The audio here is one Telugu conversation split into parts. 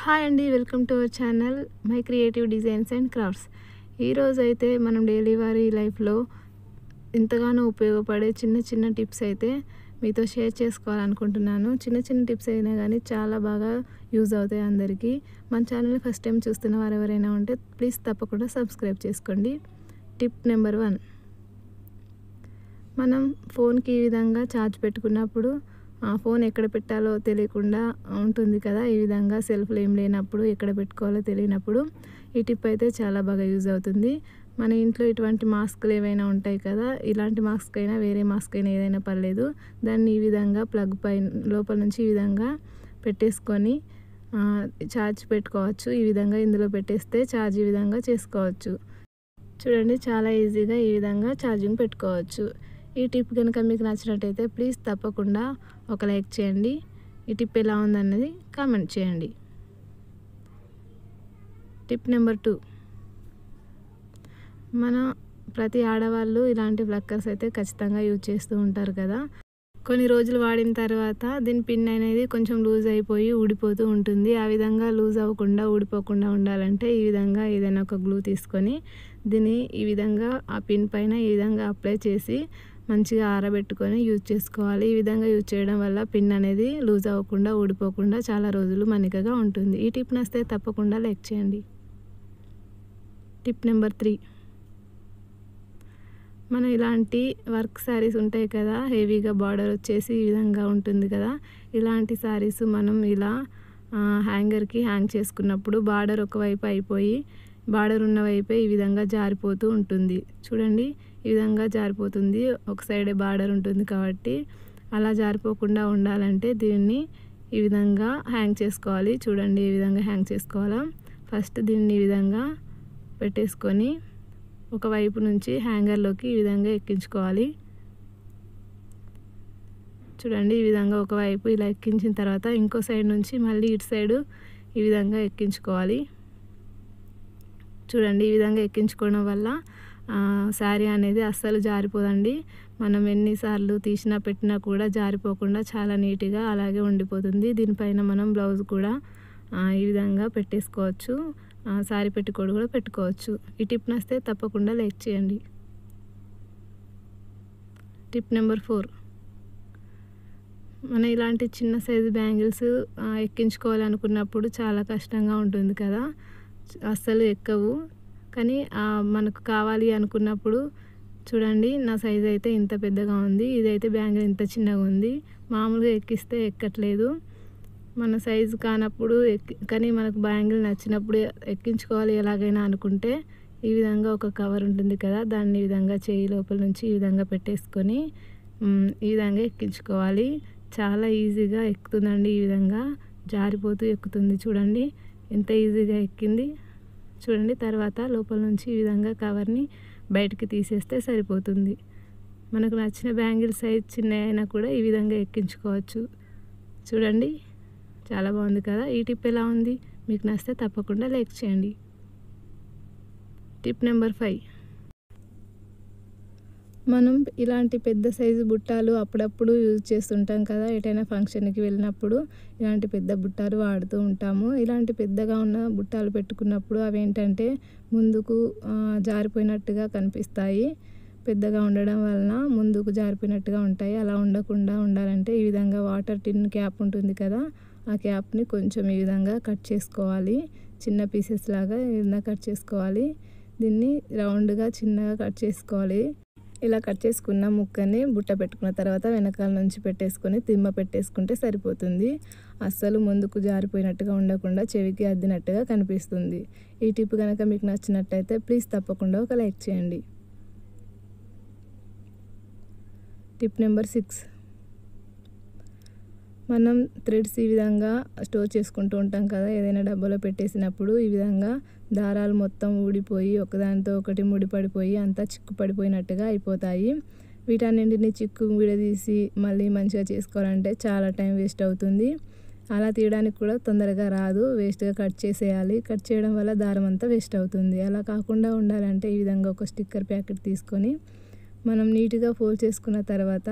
హాయ్ అండి, welcome to our channel my creative designs and crafts. ఈరోజు అయితే మనం డైలీ వారీ లైఫ్లో ఎంతగానో ఉపయోగపడే చిన్న చిన్న టిప్స్ అయితే మీతో షేర్ చేసుకోవాలనుకుంటున్నాను. చిన్న చిన్న టిప్స్ అయినా కానీ చాలా బాగా యూజ్ అవుతాయి అందరికీ. మన ఛానల్ని ఫస్ట్ టైం చూస్తున్న వారు ఎవరైనా ఉంటే ప్లీజ్ తప్పకుండా సబ్స్క్రైబ్ చేసుకోండి. టిప్ నెంబర్ 1, మనం ఫోన్కి ఈ విధంగా ఛార్జ్ పెట్టుకున్నప్పుడు ఫోన్ ఎక్కడ పెట్టాలో తెలియకుండా ఉంటుంది కదా. ఈ విధంగా సెల్ఫ్లో ఏం లేనప్పుడు ఎక్కడ పెట్టుకోవాలో తెలియనప్పుడు ఈ టిప్ అయితే చాలా బాగా యూజ్ అవుతుంది. మన ఇంట్లో ఇటువంటి మాస్కులు ఏవైనా ఉంటాయి కదా, ఇలాంటి మాస్క్ అయినా వేరే మాస్క్ అయినా ఏదైనా పర్లేదు, దాన్ని ఈ విధంగా ప్లగ్ పైన లోపల నుంచి ఈ విధంగా పెట్టేసుకొని ఛార్జ్ పెట్టుకోవచ్చు. ఈ విధంగా ఇందులో పెట్టేస్తే ఛార్జ్ ఈ విధంగా చేసుకోవచ్చు. చూడండి, చాలా ఈజీగా ఈ విధంగా ఛార్జింగ్ పెట్టుకోవచ్చు. ఈ టిప్ కనుక మీకు నచ్చినట్టయితే ప్లీజ్ తప్పకుండా ఒక లైక్ చేయండి. ఈ టిప్ ఎలా ఉందన్నది కామెంట్ చేయండి. టిప్ నెంబర్ 2, మన ప్రతి ఆడవాళ్ళు ఇలాంటి ప్లక్కర్స్ అయితే ఖచ్చితంగా యూజ్ చేస్తూ ఉంటారు కదా. కొన్ని రోజులు వాడిన తర్వాత దీని పిన్ అనేది కొంచెం లూజ్ అయిపోయి ఊడిపోతూ ఉంటుంది. ఆ విధంగా లూజ్ అవ్వకుండా ఊడిపోకుండా ఉండాలంటే ఈ విధంగా ఏదైనా ఒక గ్లూ తీసుకొని దీన్ని ఈ విధంగా ఆ పిన్ పైన ఈ విధంగా అప్లై చేసి మంచిగా ఆరబెట్టుకొని యూజ్ చేసుకోవాలి. ఈ విధంగా యూజ్ చేయడం వల్ల పిన్ అనేది లూజ్ అవ్వకుండా ఊడిపోకుండా చాలా రోజులు మన్నికగా ఉంటుంది. ఈ టిప్ నచ్చితే తప్పకుండా లైక్ చేయండి. టిప్ నెంబర్ 3, మనం ఇలాంటి వర్క్ శారీస్ ఉంటాయి కదా, హెవీగా బార్డర్ వచ్చేసి ఈ విధంగా ఉంటుంది కదా, ఇలాంటి శారీస్ మనం ఇలా హ్యాంగర్కి హ్యాంగ్ చేసుకున్నప్పుడు బార్డర్ ఒకవైపు అయిపోయి బార్డర్ ఉన్న వైపే ఈ విధంగా జారిపోతూ ఉంటుంది. చూడండి, ఈ విధంగా జారిపోతుంది. ఒక సైడే బార్డర్ ఉంటుంది కాబట్టి అలా జారిపోకుండా ఉండాలంటే దీన్ని ఈ విధంగా హ్యాంగ్ చేసుకోవాలి. చూడండి, ఈ విధంగా హ్యాంగ్ చేసుకోవాలా. ఫస్ట్ దీన్ని ఈ విధంగా పెట్టేసుకొని ఒకవైపు నుంచి హ్యాంగర్లోకి ఈ విధంగా ఎక్కించుకోవాలి. చూడండి, ఈ విధంగా ఒకవైపు ఇలా ఎక్కించిన తర్వాత ఇంకో సైడ్ నుంచి మళ్ళీ ఇటు సైడు ఈ విధంగా ఎక్కించుకోవాలి. చూడండి, ఈ విధంగా ఎక్కించుకోవడం వల్ల శారీ అనేది అస్సలు జారిపోదండి. మనం ఎన్నిసార్లు తీసినా పెట్టినా కూడా జారిపోకుండా చాలా నీట్గా అలాగే ఉండిపోతుంది. దీనిపైన మనం బ్లౌజ్ కూడా ఈ విధంగా పెట్టేసుకోవచ్చు. శారీ పెట్టుకోడు కూడా పెట్టుకోవచ్చు. ఈ టిప్ నచ్చితే తప్పకుండా లైక్ చేయండి. టిప్ నెంబర్ 4, మనం ఇలాంటి చిన్న సైజు బ్యాంగిల్స్ ఎక్కించుకోవాలనుకున్నప్పుడు చాలా కష్టంగా ఉంటుంది కదా, అస్సలు ఎక్కవు. కానీ మనకు కావాలి అనుకున్నప్పుడు చూడండి, నా సైజు అయితే ఇంత పెద్దగా ఉంది, ఇదైతే బ్యాంగిల్ ఇంత చిన్నగా ఉంది. మామూలుగా ఎక్కిస్తే ఎక్కట్లేదు. మన సైజు కానప్పుడు కానీ మనకు బ్యాంగిల్ నచ్చినప్పుడు ఎక్కించుకోవాలి ఎలాగైనా అనుకుంటే ఈ విధంగా ఒక కవర్ ఉంటుంది కదా, దాన్ని ఈ విధంగా చేయి లోపల నుంచి ఈ విధంగా పెట్టేసుకొని ఈ విధంగా ఎక్కించుకోవాలి. చాలా ఈజీగా ఎక్కుతుందండి. ఈ విధంగా జారిపోతూ ఎక్కుతుంది. చూడండి ఎంత ఈజీగా ఎక్కింది. చూడండి, తర్వాత లోపల నుంచి ఈ విధంగా కవర్ని బయటికి తీసేస్తే సరిపోతుంది. మనకు నచ్చిన బ్యాంగిల్ సైజ్ చిన్న అయినా కూడా ఈ విధంగా ఎక్కించుకోవచ్చు. చూడండి, చాలా బాగుంది కదా. ఈ టిప్ ఎలా ఉంది? మీకు నచ్చితే తప్పకుండా లైక్ చేయండి. టిప్ నెంబర్ 5, మనం ఇలాంటి పెద్ద సైజు బుట్టాలు అప్పుడప్పుడు యూజ్ చేస్తుంటాం కదా, ఎటైనా ఫంక్షన్కి వెళ్ళినప్పుడు ఇలాంటి పెద్ద బుట్టాలు వాడుతూ ఉంటాము. ఇలాంటి పెద్దగా ఉన్న బుట్టాలు పెట్టుకున్నప్పుడు అవి ఏంటంటే ముందుకు జారిపోయినట్టుగా కనిపిస్తాయి. పెద్దగా ఉండడం వలన ముందుకు జారిపోయినట్టుగా ఉంటాయి. అలా ఉండకుండా ఉండాలంటే ఈ విధంగా వాటర్ టిన్ క్యాప్ ఉంటుంది కదా, ఆ క్యాప్ని కొంచెం ఈ విధంగా కట్ చేసుకోవాలి. చిన్న పీసెస్ లాగా ఈ విధంగా కట్ చేసుకోవాలి. దీన్ని రౌండ్గా చిన్నగా కట్ చేసుకోవాలి. ఇలా కట్ చేసుకున్న ముక్కని బుట్ట పెట్టుకున్న తర్వాత వెనకాల నుంచి పెట్టేసుకొని దిమ్మ పెట్టేసుకుంటే సరిపోతుంది. అస్సలు ముందుకు జారిపోయినట్టుగా ఉండకుండా చెవికి అద్దినట్టుగా కనిపిస్తుంది. ఈ టిప్ కనుక మీకు నచ్చినట్టయితే ప్లీజ్ తప్పకుండా ఒక లైక్ చేయండి. టిప్ నెంబర్ 6, మనం థ్రెడ్స్ ఈ విధంగా స్టోర్ చేసుకుంటూ ఉంటాం కదా, ఏదైనా డబ్బాలో పెట్టేసినప్పుడు ఈ విధంగా దారాలు మొత్తం ఊడిపోయి ఒకదానితో ఒకటి ముడిపడిపోయి అంతా చిక్కు పడిపోయినట్టుగా అయిపోతాయి. వీటన్నింటినీ చిక్కు విడదీసి మళ్ళీ మంచిగా చేసుకోవాలంటే చాలా టైం వేస్ట్ అవుతుంది. అలా తీయడానికి కూడా తొందరగా రాదు, వేస్ట్గా కట్ చేసేయాలి. కట్ చేయడం వల్ల దారం అంతా వేస్ట్ అవుతుంది. అలా కాకుండా ఉండాలంటే ఈ విధంగా ఒక స్టిక్కర్ ప్యాకెట్ తీసుకొని మనం నీట్గా ఫోల్డ్ చేసుకున్న తర్వాత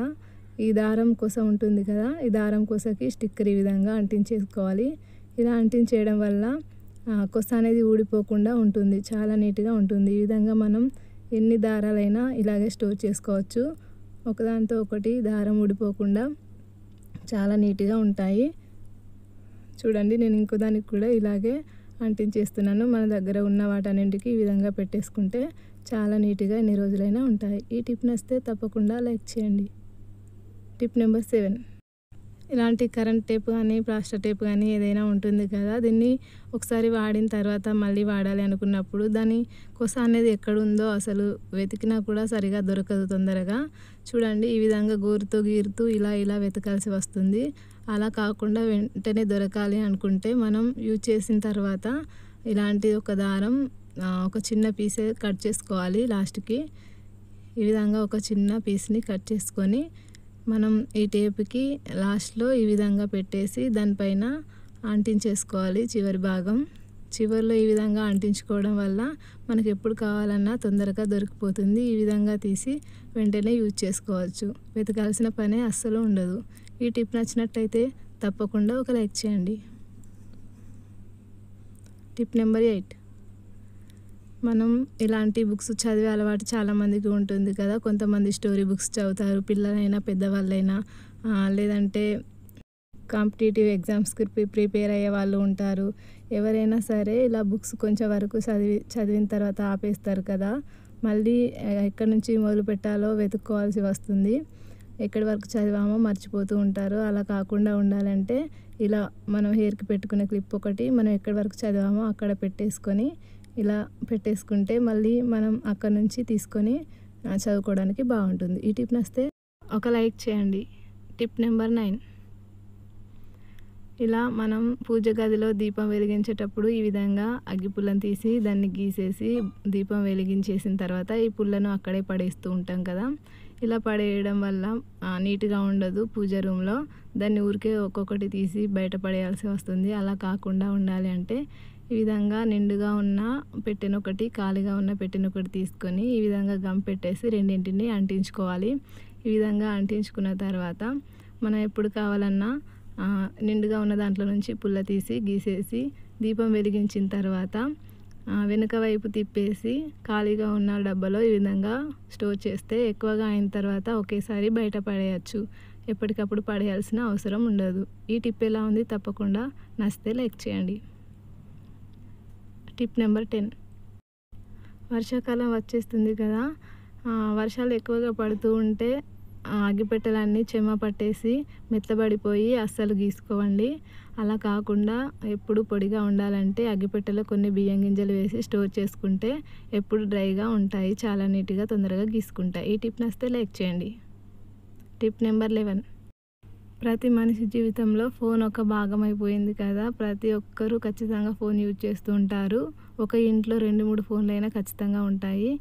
ఈ దారం కొస ఉంటుంది కదా, ఈ దారం కొసకి స్టిక్కర్ ఈ విధంగా అంటించేసుకోవాలి. ఇలా అంటించేయడం వల్ల కొస అనేది ఊడిపోకుండా ఉంటుంది, చాలా నీట్గా ఉంటుంది. ఈ విధంగా మనం ఎన్ని దారాలైనా ఇలాగే స్టోర్ చేసుకోవచ్చు. ఒకదానితో ఒకటి దారం ఊడిపోకుండా చాలా నీట్గా ఉంటాయి. చూడండి, నేను ఇంకో దానికి కూడా ఇలాగే అంటించేస్తున్నాను. మన దగ్గర ఉన్న వాటన్నింటికి ఈ విధంగా పెట్టేసుకుంటే చాలా నీట్గా ఎన్ని రోజులైనా ఉంటాయి. ఈ టిప్ నచ్చితే తప్పకుండా లైక్ చేయండి. టిప్ నెంబర్ 7, ఇలాంటి కరెంట్ టేప్ కానీ ప్లాస్టర్ టేప్ కానీ ఏదైనా ఉంటుంది కదా, దీన్ని ఒకసారి వాడిన తర్వాత మళ్ళీ వాడాలి అనుకున్నప్పుడు దాని కొస అనేది ఎక్కడుందో అసలు వెతికినా కూడా సరిగా దొరకదు తొందరగా. చూడండి, ఈ విధంగా గోరుతో గీరుతూ ఇలా వెతకాల్సి వస్తుంది. అలా కాకుండా వెంటనే దొరకాలి అనుకుంటే మనం యూజ్ చేసిన తర్వాత ఇలాంటి ఒక దారం ఒక చిన్న పీస్ కట్ చేసుకోవాలి. లాస్ట్కి ఈ విధంగా ఒక చిన్న పీస్ని కట్ చేసుకొని మనం ఈ టేప్కి లాస్ట్లో ఈ విధంగా పెట్టేసి దానిపైన అంటించేసుకోవాలి. చివరి భాగం చివరిలో ఈ విధంగా అంటించుకోవడం వల్ల మనకి ఎప్పుడు కావాలన్నా తొందరగా దొరికిపోతుంది. ఈ విధంగా తీసి వెంటనే యూజ్ చేసుకోవచ్చు, వెతకాల్సిన పనే అస్సలు ఉండదు. ఈ టిప్ నచ్చినట్టయితే తప్పకుండా ఒక లైక్ చేయండి. టిప్ నెంబర్ 8, మనం ఇలాంటి బుక్స్ చదివే అలవాటు చాలామందికి ఉంటుంది కదా. కొంతమంది స్టోరీ బుక్స్ చదువుతారు, పిల్లలైనా పెద్దవాళ్ళైనా, లేదంటే కాంపిటేటివ్ ఎగ్జామ్స్కి ప్రిపేర్ అయ్యే వాళ్ళు ఉంటారు. ఎవరైనా సరే ఇలా బుక్స్ కొంచెం వరకు చదివిన తర్వాత ఆపేస్తారు కదా, మళ్ళీ ఎక్కడి నుంచి మొదలు పెట్టాలో వెతుక్కోవాల్సి వస్తుంది. ఎక్కడి వరకు చదివామో మర్చిపోతూ ఉంటారు. అలా కాకుండా ఉండాలంటే ఇలా మనం హెయిర్కి పెట్టుకునే క్లిప్ ఒకటి మనం ఎక్కడి వరకు చదివామో అక్కడ పెట్టేసుకొని ఇలా పెట్టేసుకుంటే మళ్ళీ మనం అక్కడ నుంచి తీసుకొని చదువుకోవడానికి బాగుంటుంది. ఈ టిప్ నచ్చితే ఒక లైక్ చేయండి. టిప్ నెంబర్ 9, ఇలా మనం పూజ గదిలో దీపం వెలిగించేటప్పుడు ఈ విధంగా అగ్గిపుల్లను తీసి దాన్ని గీసేసి దీపం వెలిగించేసిన తర్వాత ఈ పుల్లను అక్కడే పడేస్తూ ఉంటాం కదా. ఇలా పడేయడం వల్ల నీట్గా ఉండదు పూజ రూమ్లో. దాన్ని ఊరికే ఒక్కొక్కటి తీసి బయట పడేయాల్సి వస్తుంది. అలా కాకుండా ఉండాలి అంటే ఈ విధంగా నిండుగా ఉన్న పెట్టెనొకటి, ఖాళీగా ఉన్న పెట్టెనొకటి తీసుకొని ఈ విధంగా గమ్ పెట్టేసి రెండింటిని అంటించుకోవాలి. ఈ విధంగా అంటించుకున్న తర్వాత మనం ఎప్పుడు కావాలన్నా నిండుగా ఉన్న దాంట్లో నుంచి పుల్ల తీసి గీసేసి దీపం వెలిగించిన తర్వాత వెనుక వైపు తిప్పేసి ఖాళీగా ఉన్న డబ్బాలో ఈ విధంగా స్టోర్ చేస్తే ఎక్కువగా అయిన తర్వాత ఒకేసారి బయట పడేయచ్చు. ఎప్పటికప్పుడు పడేయాల్సిన అవసరం ఉండదు. ఈ టిప్ ఎలా ఉంది తప్పకుండా నచ్చితే లైక్ చేయండి. టిప్ నెంబర్ 10, వర్షాకాలం వచ్చేస్తుంది కదా, వర్షాలు ఎక్కువగా పడుతూ ఉంటే అగ్గిపెట్టెలన్నీ చెమ్మ పట్టేసి మెత్తబడిపోయి అస్సలు గీసుకోవండి. అలా కాకుండా ఎప్పుడు పొడిగా ఉండాలంటే అగ్గిపెట్టెలో కొన్ని బియ్యం గింజలు వేసి స్టోర్ చేసుకుంటే ఎప్పుడు డ్రైగా ఉంటాయి, చాలా నీట్గా తొందరగా గీసుకుంటాయి. ఈ టిప్ నచ్చితే లైక్ చేయండి. టిప్ నెంబర్ 11, ప్రతి మనిషి జీవితంలో ఫోన్ ఒక భాగం అయిపోయింది కదా. ప్రతి ఒక్కరూ ఖచ్చితంగా ఫోన్ యూజ్ చేస్తూ ఉంటారు. ఒక ఇంట్లో 2-3 ఫోన్లు అయినా ఖచ్చితంగా ఉంటాయి.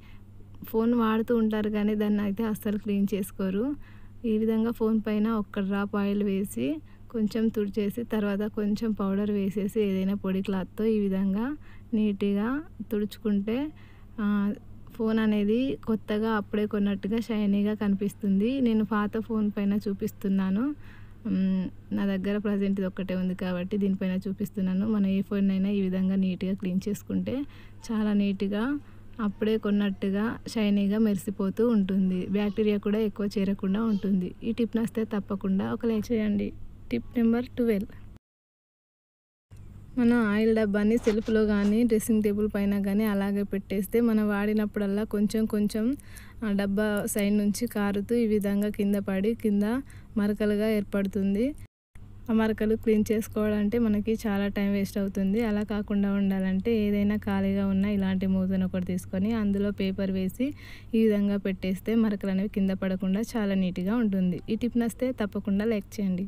ఫోన్ వాడుతూ ఉంటారు కానీ దాన్ని అయితే అస్సలు క్లీన్ చేసుకోరు. ఈ విధంగా ఫోన్ పైన ఒక్క డ్రాప్ ఆయిల్ వేసి కొంచెం తుడిచేసి తర్వాత కొంచెం పౌడర్ వేసేసి ఏదైనా పొడి క్లాత్తో ఈ విధంగా నీట్గా తుడుచుకుంటే ఫోన్ అనేది కొత్తగా అప్పుడే కొన్నట్టుగా షైనీగా కనిపిస్తుంది. నేను పాత ఫోన్ పైన చూపిస్తున్నాను. నా దగ్గర ప్రజెంట్ ఇది ఒక్కటే ఉంది కాబట్టి దీనిపైన చూపిస్తున్నాను. మన ఏ ఫోన్ అయినా ఈ విధంగా నీట్గా క్లీన్ చేసుకుంటే చాలా నీట్గా అప్పుడే కొన్నట్టుగా షైనీగా మెరిసిపోతూ ఉంటుంది. బ్యాక్టీరియా కూడా ఎక్కువ చేరకుండా ఉంటుంది. ఈ టిప్ నచ్చితే తప్పకుండా ఒక లైక్ చేయండి. టిప్ నెంబర్ 12, మనం ఆయిల్ డబ్బాని సెల్ఫ్లో కానీ డ్రెస్సింగ్ టేబుల్ పైన కానీ అలాగే పెట్టేస్తే మనం వాడినప్పుడల్లా కొంచెం ఆ డబ్బా సైడ్ నుంచి కారుతూ ఈ విధంగా కింద పడి కింద మరకలుగా ఏర్పడుతుంది. ఆ మరకలు క్లీన్ చేసుకోవాలంటే మనకి చాలా టైం వేస్ట్ అవుతుంది. అలా కాకుండా ఉండాలంటే ఏదైనా ఖాళీగా ఉన్న ఇలాంటి మూతను ఒకటి తీసుకొని అందులో పేపర్ వేసి ఈ విధంగా పెట్టేస్తే మరకలు అనేవి కింద పడకుండా చాలా నీట్గా ఉంటుంది. ఈ టిప్ నచ్చితే తప్పకుండా లైక్ చేయండి.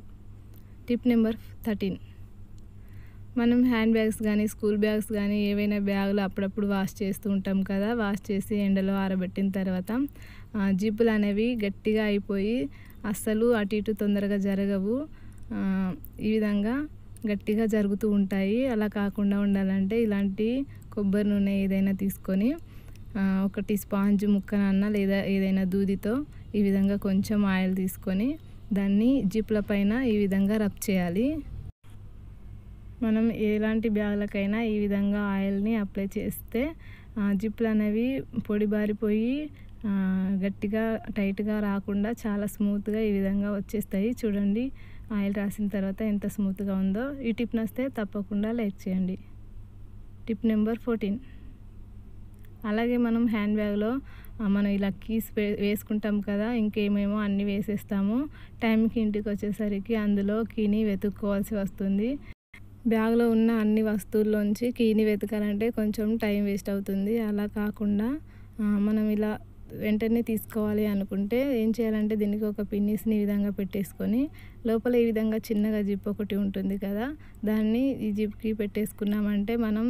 టిప్ నెంబర్ 13, మనం హ్యాండ్ బ్యాగ్స్ కానీ స్కూల్ బ్యాగ్స్ కానీ ఏవైనా బ్యాగులు అప్పుడప్పుడు వాష్ చేస్తూ ఉంటాం కదా. వాష్ చేసి ఎండలో ఆరబెట్టిన తర్వాత జిప్పులు అనేవి గట్టిగా అయిపోయి అస్సలు అటు ఇటు తొందరగా జరగవు. ఈ విధంగా గట్టిగా జరుగుతూ ఉంటాయి. అలా కాకుండా ఉండాలంటే ఇలాంటి కొబ్బరి నూనె ఏదైనా తీసుకొని ఒకటి స్పాంజ్ ముక్కనన్నా లేదా ఏదైనా దూదితో ఈ విధంగా కొంచెం ఆయిల్ తీసుకొని దాన్ని జిప్ల పైన ఈ విధంగా రబ్ చేయాలి. మనం ఎలాంటి బ్యాగులకైనా ఈ విధంగా ఆయిల్ని అప్లై చేస్తే జిప్పులు అనేవి పొడిబారిపోయి గట్టిగా టైట్గా రాకుండా చాలా స్మూత్గా ఈ విధంగా వచ్చేస్తాయి. చూడండి ఆయిల్ రాసిన తర్వాత ఎంత స్మూత్గా ఉందో. ఈ టిప్ నచ్చితే తప్పకుండా లైక్ చేయండి. Tip number 14. అలాగే మనం హ్యాండ్ బ్యాగ్లో మనం ఇలా కీస్ వేసుకుంటాం కదా, ఇంకేమేమో అన్నీ వేసేస్తాము. టైంకి ఇంటికి వచ్చేసరికి అందులో కీని వెతుక్కోవాల్సి వస్తుంది. బ్యాగ్లో ఉన్న అన్ని వస్తువుల్లోంచి కీని వెతకాలంటే కొంచెం టైం వేస్ట్ అవుతుంది. అలా కాకుండా మనం ఇలా వెంటనే తీసుకోవాలి అనుకుంటే ఏం చేయాలంటే దీనికి ఒక పిన్నిస్ని ఈ విధంగా పెట్టేసుకొని లోపల ఈ విధంగా చిన్నగా జిప్ ఒకటి ఉంటుంది కదా, దాన్ని ఈ జిప్కి పెట్టేసుకున్నామంటే మనం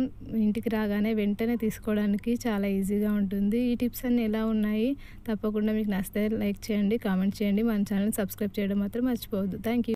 ఇంటికి రాగానే వెంటనే తీసుకోవడానికి చాలా ఈజీగా ఉంటుంది. ఈ టిప్స్ అన్నీ ఎలా ఉన్నాయి తప్పకుండా మీకు నచ్చితే లైక్ చేయండి, కామెంట్ చేయండి, మన ఛానల్ని సబ్స్క్రైబ్ చేయడం మాత్రం మర్చిపోవద్దు. Thank you.